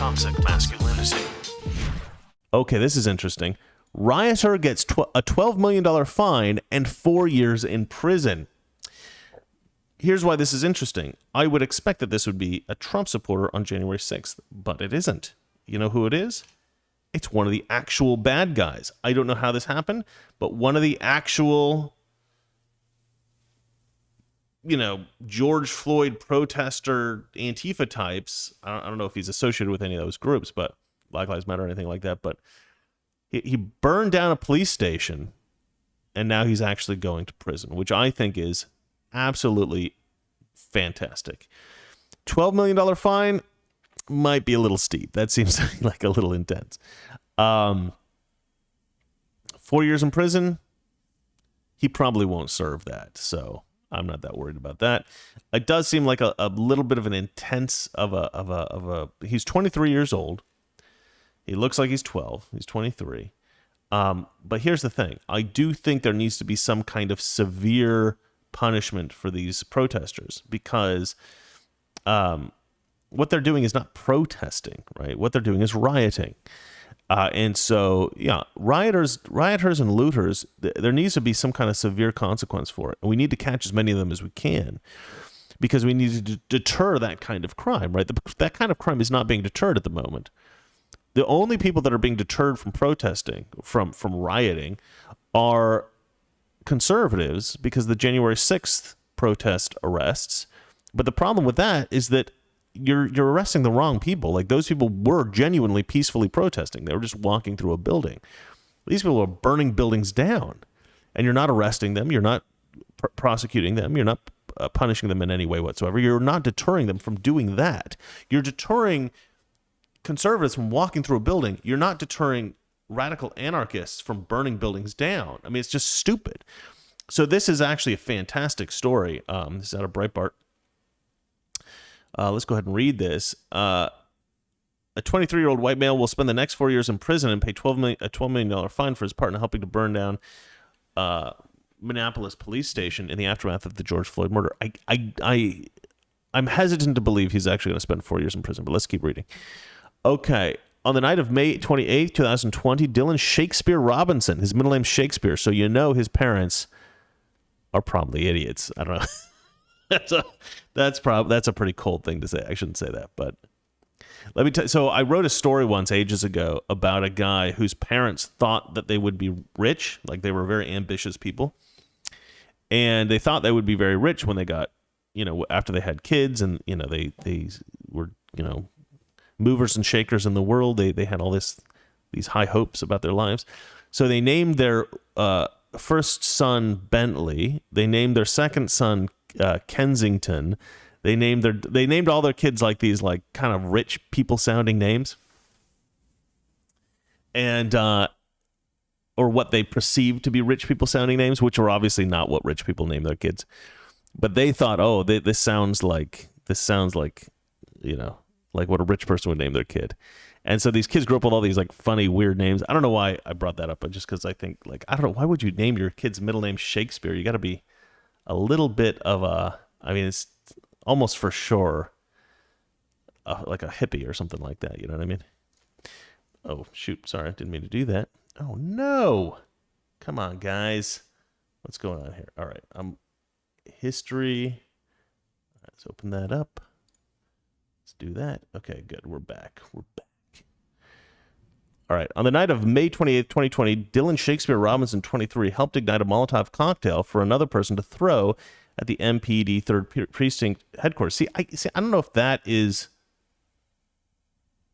toxic masculinity. Okay, this is interesting. Rioter gets a $12 million fine and 4 years in prison. Here's why this is interesting. I would expect that this would be a Trump supporter on January 6th, but it isn't. You know who it is? It's one of the actual bad guys. I don't know how this happened, but one of the actual, George Floyd protester Antifa types. I don't know if he's associated with any of those groups, but Black Lives Matter or anything like that. But he burned down a police station, and now he's actually going to prison, which I think is absolutely fantastic. $12 million fine might be a little steep. That seems like a little intense. 4 years in prison, he probably won't serve that, so I'm not that worried about that. It does seem like a little bit of an intense he's 23 years old. He looks like he's 12. He's 23. But here's the thing. I do think there needs to be some kind of severe punishment for these protesters, because what they're doing is not protesting, right? What they're doing is rioting. And so, rioters and looters, there needs to be some kind of severe consequence for it. And we need to catch as many of them as we can, because we need to deter that kind of crime, right? That kind of crime is not being deterred at the moment. The only people that are being deterred from protesting, from rioting, are conservatives, because the January 6th protest arrests. But the problem with that is that you're arresting the wrong people. Like, those people were genuinely peacefully protesting. They were just walking through a building. These people are burning buildings down, and you're not arresting them. You're not prosecuting them. You're not punishing them in any way whatsoever. You're not deterring them from doing that. You're deterring conservatives from walking through a building. You're not deterring radical anarchists from burning buildings down. I mean, it's just stupid. So this is actually a fantastic story. This is out of Breitbart. Let's go ahead and read this. A 23-year-old white male will spend the next 4 years in prison and pay a $12 million fine for his part in helping to burn down Minneapolis police station in the aftermath of the George Floyd murder. I'm hesitant to believe he's actually going to spend 4 years in prison, but let's keep reading. Okay. On the night of May 28th, 2020, Dylan Shakespeare Robinson, his middle name's Shakespeare, so his parents are probably idiots. I don't know. That's a pretty cold thing to say. I shouldn't say that, but let me tell you. So I wrote a story once ages ago about a guy whose parents thought that they would be rich, like they were very ambitious people, and they thought they would be very rich when they got, after they had kids, and they were movers and shakers in the world. They had all these high hopes about their lives, so they named their first son Bentley. They named their second son Kensington. They named all their kids like these kind of rich people sounding names, and or what they perceived to be rich people sounding names, which were obviously not what rich people name their kids. But they thought, this sounds like like what a rich person would name their kid. And so these kids grew up with all these funny, weird names. I don't know why I brought that up, but just because I think I don't know, why would you name your kid's middle name Shakespeare? You got to be a little bit of it's almost for sure like a hippie or something like that. You know what I mean? Oh, shoot. Sorry. I didn't mean to do that. Oh, no. Come on, guys. What's going on here? All right. History. All right, let's open that up. Let's do that. Okay, good. We're back. All right. On the night of May 28th, 2020, Dylan Shakespeare Robinson, 23, helped ignite a Molotov cocktail for another person to throw at the MPD 3rd Precinct headquarters. See, I don't know if that is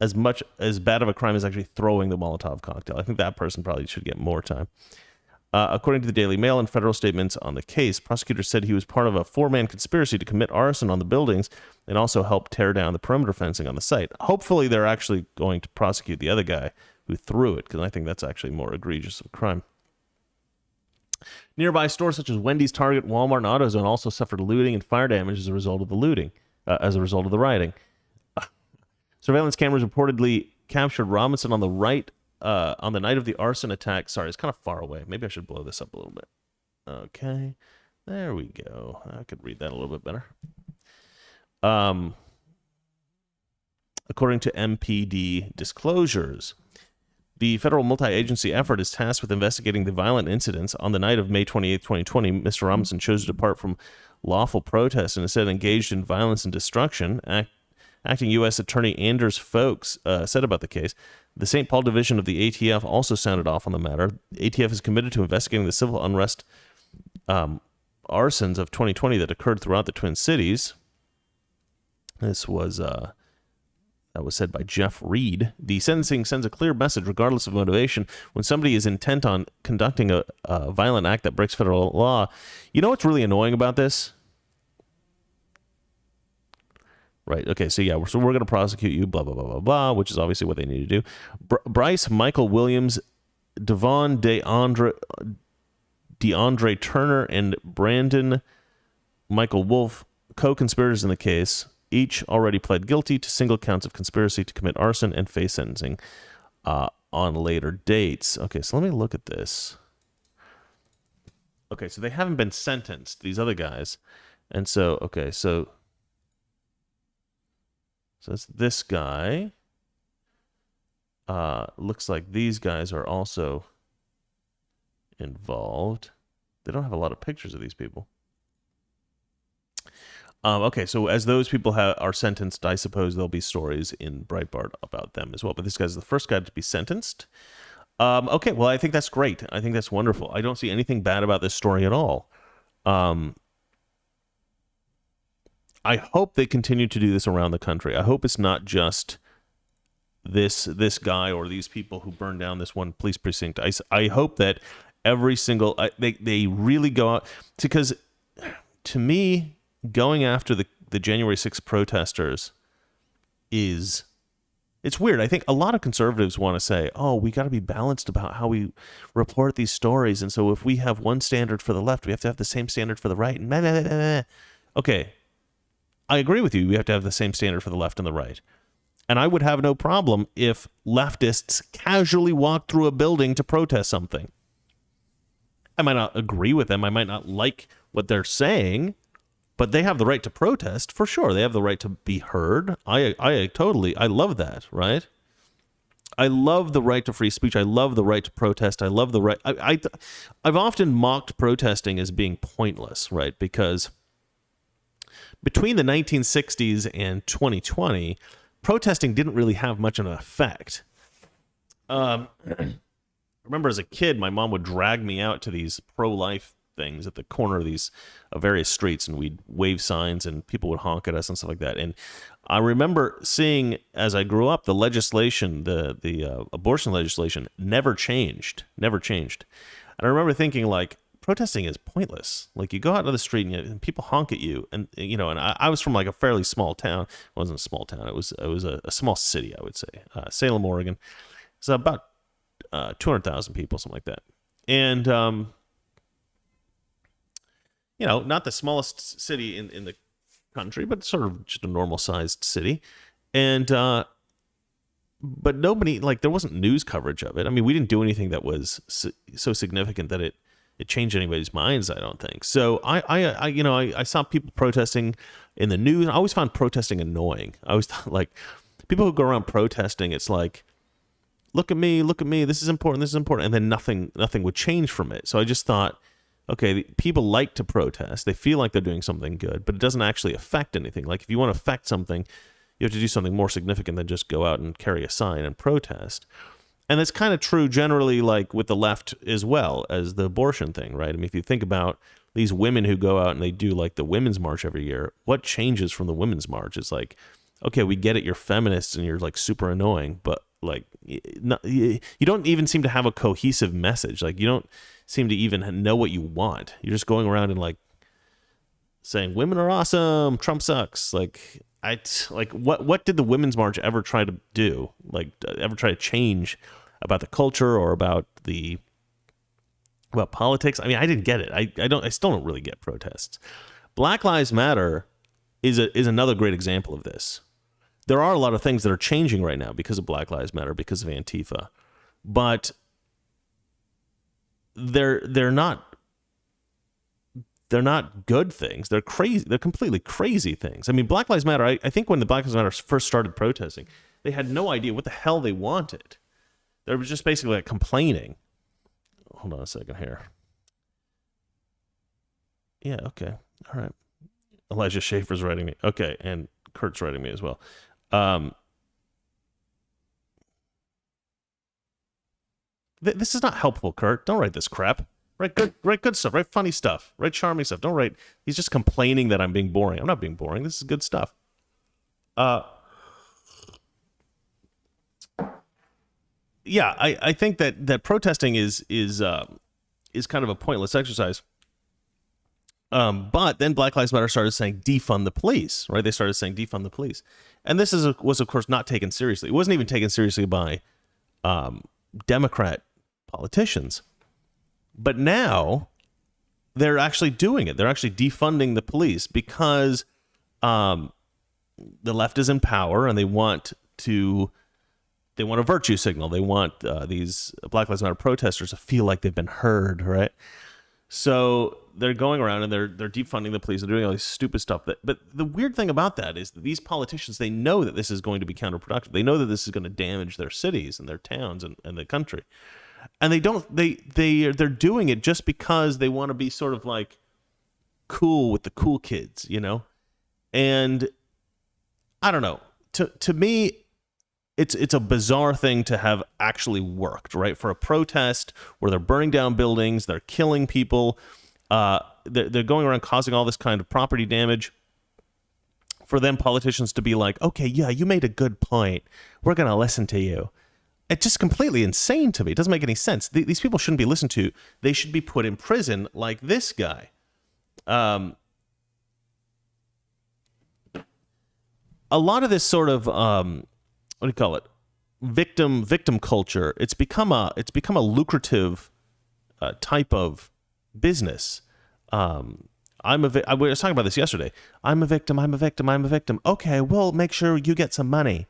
as bad of a crime as actually throwing the Molotov cocktail. I think that person probably should get more time. According to the Daily Mail and federal statements on the case, prosecutors said he was part of a 4-man conspiracy to commit arson on the buildings and also help tear down the perimeter fencing on the site. Hopefully, they're actually going to prosecute the other guy who threw it, because I think that's actually more egregious of a crime. Nearby stores such as Wendy's, Target, Walmart, and AutoZone also suffered looting and fire damage as a result of the rioting. Surveillance cameras reportedly captured Robinson on the night of the arson attack. Sorry, it's kind of far away. Maybe I should blow this up a little bit. Okay, there we go. I could read that a little bit better. according to MPD disclosures. The federal multi-agency effort is tasked with investigating the violent incidents. On the night of May 28, 2020, Mr. Robinson chose to depart from lawful protest and instead engaged in violence and destruction. Acting U.S. Attorney Anders Folks said about the case, the St. Paul division of the ATF also sounded off on the matter. ATF is committed to investigating the civil unrest arsons of 2020 that occurred throughout the Twin Cities. This was that was said by Jeff Reed. The sentencing sends a clear message, regardless of motivation. When somebody is intent on conducting a violent act that breaks federal law, you know what's really annoying about this? Right. Okay. So yeah, we're going to prosecute you. Blah blah blah blah blah. Which is obviously what they need to do. Bryce Michael Williams, Devon DeAndre Turner, and Brandon Michael Wolf, co-conspirators in the case, each already pled guilty to single counts of conspiracy to commit arson and face sentencing on later dates. Okay. So let me look at this. Okay. So they haven't been sentenced, these other guys, and so okay. So it's this guy. Looks like these guys are also involved. They don't have a lot of pictures of these people. Okay, so as those people are sentenced, I suppose there'll be stories in Breitbart about them as well. But this guy's the first guy to be sentenced. Okay, well, I think that's great. I think that's wonderful. I don't see anything bad about this story at all. I hope they continue to do this around the country. I hope it's not just this guy or these people who burned down this one police precinct. I hope that every single they really go out, because to me, going after the January 6th protesters it's weird. I think a lot of conservatives want to say, oh, we got to be balanced about how we report these stories, and so if we have one standard for the left, we have to have the same standard for the right. And blah, blah, blah, blah. Okay. I agree with you. We have to have the same standard for the left and the right. And I would have no problem if leftists casually walked through a building to protest something. I might not agree with them. I might not like what they're saying, but they have the right to protest for sure. They have the right to be heard. I love that, right? I love the right to free speech. I love the right to protest. I love the right. I've often mocked protesting as being pointless, right? Because between the 1960s and 2020, protesting didn't really have much of an effect. I remember as a kid, my mom would drag me out to these pro-life things at the corner of these various streets, and we'd wave signs and people would honk at us and stuff like that. And I remember seeing, as I grew up, the legislation, the abortion legislation never changed. And I remember thinking, like, protesting is pointless. Like, you go out to the street and people honk at you, and and I was from like a fairly small town. It wasn't a small town. It was a small city, I would say, Salem, Oregon. It's about 200,000 people, something like that. And not the smallest city in the country, but sort of just a normal sized city. And but nobody, like, there wasn't news coverage of it. I mean, we didn't do anything that was so significant that it changed anybody's minds, I don't think. So I saw people protesting in the news. I always found protesting annoying. I always thought, like, people who go around protesting, it's like, look at me, this is important, and then nothing would change from it. So I just thought, okay, people like to protest. They feel like they're doing something good, but it doesn't actually affect anything. Like, if you want to affect something, you have to do something more significant than just go out and carry a sign and protest. And that's kind of true generally, like, with the left as well as the abortion thing, right? I mean, if you think about these women who go out and they do, like, the Women's March every year, what changes from the Women's March? It's like, okay, we get it, you're feminists and you're, like, super annoying, but, like, you don't even seem to have a cohesive message. Like, you don't seem to even know what you want. You're just going around and, like, saying women are awesome, Trump sucks. Like, what did the Women's March ever try to do? Like, ever try to change about the culture or about politics? I mean, I didn't get it. I still don't really get protests. Black Lives Matter is another great example of this. There are a lot of things that are changing right now because of Black Lives Matter, because of Antifa, but they're not they're not good things. They're crazy. They're completely crazy things. I mean, Black Lives Matter, I think when the Black Lives Matter first started protesting, they had no idea what the hell they wanted. They were just basically like complaining. Hold on a second here. Yeah, okay. All right. Elijah Schaefer's writing me. Okay, and Kurt's writing me as well. This is not helpful, Kurt. Don't write this crap. Write good stuff. Write funny stuff. Write charming stuff. Don't write. He's just complaining that I'm being boring. I'm not being boring. This is good stuff. Yeah, I think that protesting is kind of a pointless exercise. But then Black Lives Matter started saying defund the police, right? They started saying defund the police, and this was of course not taken seriously. It wasn't even taken seriously by Democrat politicians. But now they're actually doing it. They're actually defunding the police because the left is in power and they want a virtue signal. They want these Black Lives Matter protesters to feel like they've been heard, right? So they're going around and they're defunding the police. They're doing all this stupid stuff. But the weird thing about that is that these politicians, they know that this is going to be counterproductive. They know that this is going to damage their cities and their towns and the country. And they're doing it just because they want to be sort of like cool with the cool kids, you know? And I don't know. To me, it's a bizarre thing to have actually worked, right? For a protest where they're burning down buildings, they're killing people, they're going around causing all this kind of property damage. For them, politicians to be like, okay, yeah, you made a good point. We're going to listen to you. It's just completely insane to me. It doesn't make any sense. These people shouldn't be listened to. They should be put in prison like this guy. A lot of this sort of what do you call it? Victim culture. It's become a lucrative type of business. I was talking about this yesterday. I'm a victim. Okay, well, make sure you get some money.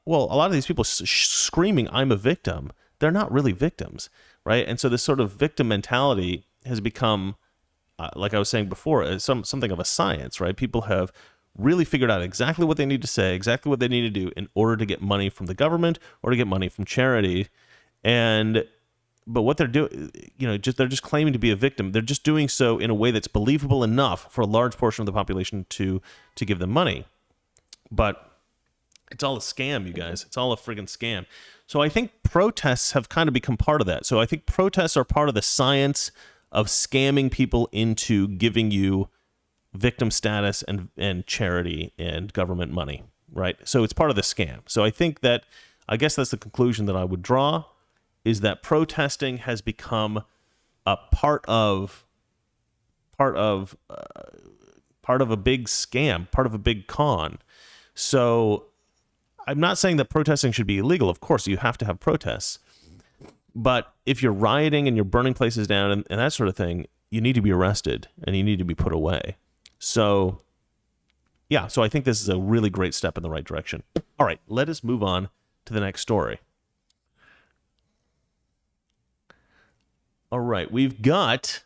Well, a lot of these people screaming, I'm a victim, they're not really victims, right? And so this sort of victim mentality has become, like I was saying before, something of a science, right? People have really figured out exactly what they need to say, exactly what they need to do in order to get money from the government or to get money from charity. But what they're doing, they're just claiming to be a victim. They're just doing so in a way that's believable enough for a large portion of the population to give them money. But it's all a scam, you guys. It's all a friggin' scam. So I think protests have kind of become part of that. So I think protests are part of the science of scamming people into giving you victim status and charity and government money, right? So it's part of the scam. So I guess that's the conclusion that I would draw, is that protesting has become a part of a big scam, part of a big con. So I'm not saying that protesting should be illegal. Of course, you have to have protests. But if you're rioting and you're burning places down and that sort of thing, you need to be arrested and you need to be put away. So, yeah, so I think this is a really great step in the right direction. All right, let us move on to the next story. All right, we've got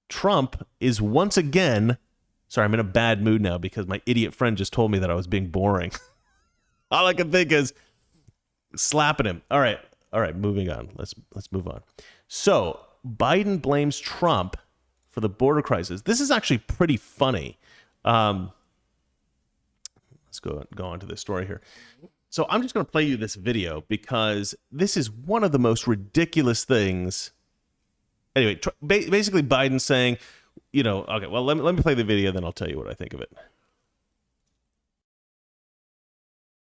Trump is once again... Sorry, I'm in a bad mood now because my idiot friend just told me that I was being boring. All I can think is slapping him. All right, moving on. Let's move on. So, Biden blames Trump for the border crisis. This is actually pretty funny. Let's go on to this story here. So I'm just going to play you this video because this is one of the most ridiculous things. Anyway, basically Biden saying, okay, well, let me play the video, then I'll tell you what I think of it.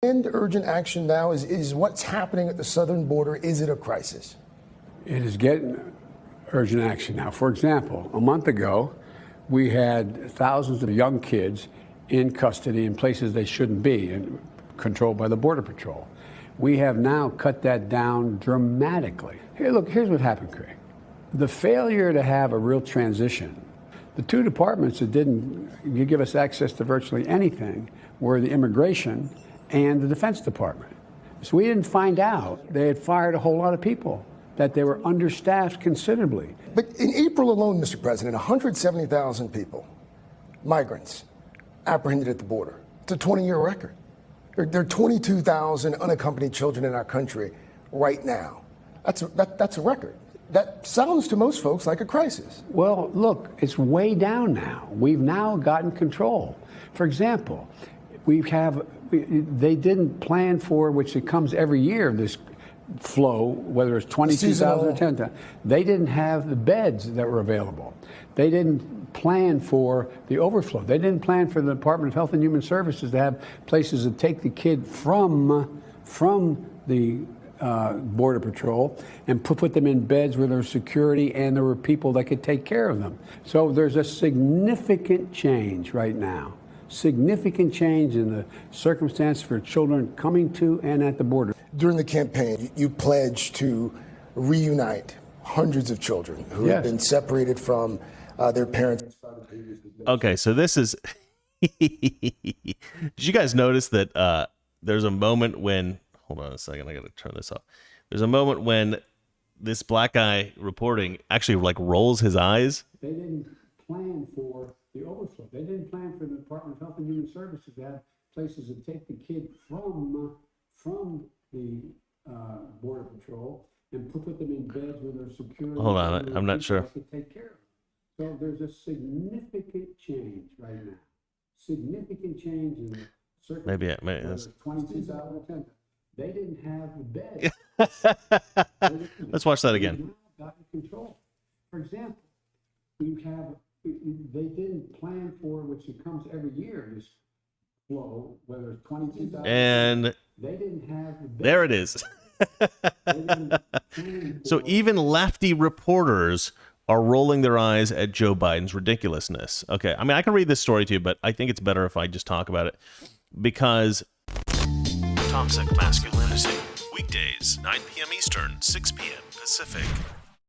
And urgent action now is what's happening at the southern border. Is it a crisis? It is getting urgent action now. For example, a month ago, we had thousands of young kids in custody in places they shouldn't be and controlled by the Border Patrol. We have now cut that down dramatically. Here's what happened, Craig. The failure to have a real transition, the two departments that didn't give us access to virtually anything were the Immigration and the Defense Department. So we didn't find out they had fired a whole lot of people that they were understaffed considerably. But in April alone, Mr. President, 170,000 people, migrants, apprehended at the border. It's a 20-year record. There are 22,000 unaccompanied children in our country right now. That's a record. That sounds to most folks like a crisis. Well, look, it's way down now. We've now gotten control. For example, they didn't plan for, which it comes every year, this flow, whether it's 22,000 or 10,000. They didn't have the beds that were available. They didn't plan for the overflow. They didn't plan for the Department of Health and Human Services to have places to take the kid from the Border Patrol and put them in beds where there was security and there were people that could take care of them. So there's a significant change right now. Significant change in the circumstance for children coming to and at the border. During the campaign, you pledged to reunite hundreds of children who have been separated from their parents. Okay, so this is... Did you guys notice that there's a moment when... Hold on a second, I gotta turn this off. There's a moment when this black guy reporting actually like rolls his eyes. They didn't plan for the overflow. They didn't plan for the Department of Health and Human Services to have places to take the kid from the Border Patrol and put them in beds where there's security. Hold on, I'm not sure. To take care of them. So there's a significant change right now. Significant change in the circumstances. Maybe that's... 22,010. They didn't have the bed. Let's watch that again. Got in control. For example, they didn't plan for, which it comes every year, this flow, whether it's 22,000. And they didn't have the bed. there it is. So even lefty reporters are rolling their eyes at Joe Biden's ridiculousness. Okay, I mean, I can read this story to you, but I think it's better if I just talk about it because... Toxic Masculinity, weekdays, 9 p.m. Eastern, 6 p.m. Pacific.